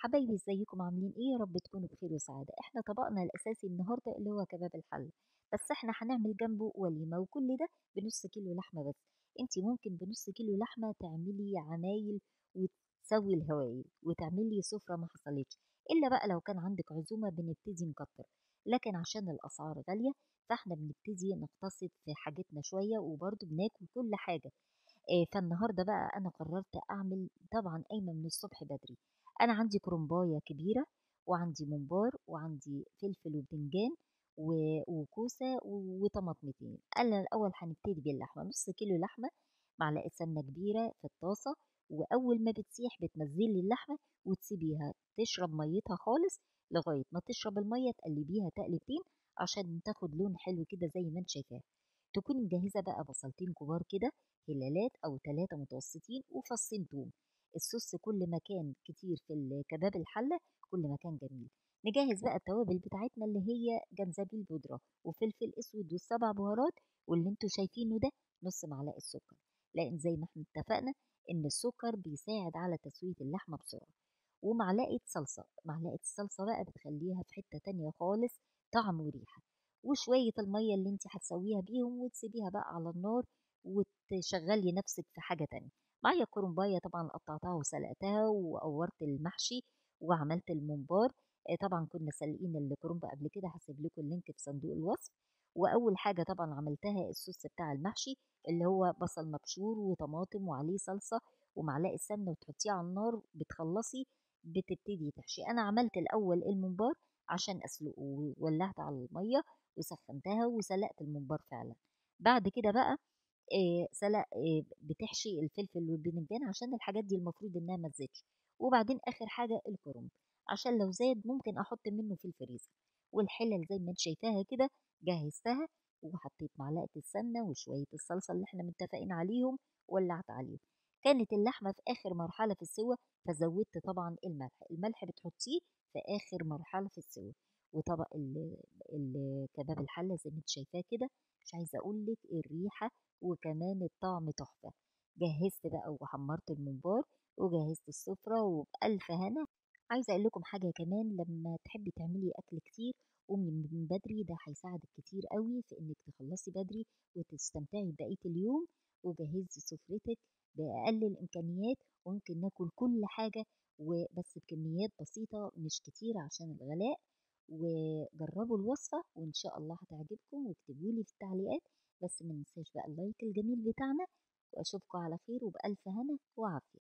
حبايبي ازيكم عاملين ايه؟ يا رب تكونوا بخير وسعادة. احنا طبقنا الاساسي النهارده اللي هو كباب الحل، بس احنا هنعمل جنبه وليمة، وكل ده بنص كيلو لحمة بس. انتي ممكن بنص كيلو لحمة تعملي عمايل وتسوي الهوايل وتعملي سفرة ما حصلتش، الا بقى لو كان عندك عزومة بنبتدي نكتر. لكن عشان الاسعار غالية فاحنا بنبتدي نقتصد في حاجتنا شوية، وبرضه بناكل كل حاجة. فالنهارده بقى أنا قررت أعمل، طبعًا قايمة من الصبح بدري. أنا عندي كرنباية كبيرة، وعندي ممبار، وعندي فلفل وبتنجان وكوسة وطماطمتين. أنا الأول هنبتدي باللحمة، نص كيلو لحمة، معلقة سمنة كبيرة في الطاسة، وأول ما بتسيح بتنزلي اللحمة وتسيبيها تشرب ميتها خالص لغاية ما تشرب المية، تقلبيها تقلبتين عشان تاخد لون حلو كده زي ما انت شايفاها. تكوني مجهزة بقى بصلتين كبار كده، هلالات أو 3 متوسطين، وفصين توم. الصوص كل ما كان كتير في الكباب الحلة كل ما كان جميل. نجهز بقى التوابل بتاعتنا اللي هي جنزبيل بودرة وفلفل اسود والسبع بهارات، واللي انتوا شايفينه ده نص معلقة سكر، لان زي ما احنا اتفقنا ان السكر بيساعد على تسوية اللحمة بسرعة. ومعلقة صلصة، معلقة الصلصة بقى بتخليها في حتة تانية خالص، طعم وريحة. وشوية المية اللي انت هتسويها بيهم وتسيبيها بقى على النار، وتشغلي نفسك في حاجة تانية. معايا كرنباية طبعا قطعتها وسلقتها، وقورت المحشي وعملت الممبار. طبعا كنا سالقين الكرنب قبل كده، هسيب لكم اللينك في صندوق الوصف. واول حاجة طبعا عملتها الصوص بتاع المحشي، اللي هو بصل مبشور وطماطم وعليه صلصة ومعلقة سمنة، وتحطيه على النار بتخلصي بتبتدي تحشي. انا عملت الاول الممبار عشان اسلقه، وولعت على المية وسخنتها وسلقت الممبار فعلا. بعد كده بقى سلق بتحشي الفلفل والباذنجان عشان الحاجات دي المفروض إنها ما تزيدش. وبعدين آخر حاجة الكرنب، عشان لو زاد ممكن أحط منه في الفريزر. والحلل زي ما انت شايفاها كده جهزتها، وحطيت معلقة السمنة وشوية الصلصة اللي احنا متفقين عليهم، ولعت عليهم. كانت اللحمة في آخر مرحلة في السوى، فزودت طبعا الملح. الملح بتحطيه في آخر مرحلة في السوى. وطبق الكباب الحلة زي ما انت شايفاه كده، مش عايزة أقولك الريحة وكمان الطعم تحفة. جهزت بقى وحمرت الممبار وجهزت السفرة وبألف هنا. عايزة أقول لكم حاجة كمان، لما تحبي تعملي أكل كتير قومي من بدري، ده هيساعدك كتير قوي في إنك تخلصي بدري وتستمتعي ببقية اليوم. وجهزي سفرتك بأقل الإمكانيات، وممكن ناكل كل حاجة وبس بكميات بسيطة مش كتير عشان الغلاء. وجربوا الوصفة وإن شاء الله هتعجبكم، واكتبوا لي في التعليقات. بس ما ننساش بقى اللايك الجميل بتاعنا، واشوفكم على خير وبألف هنا وعافية.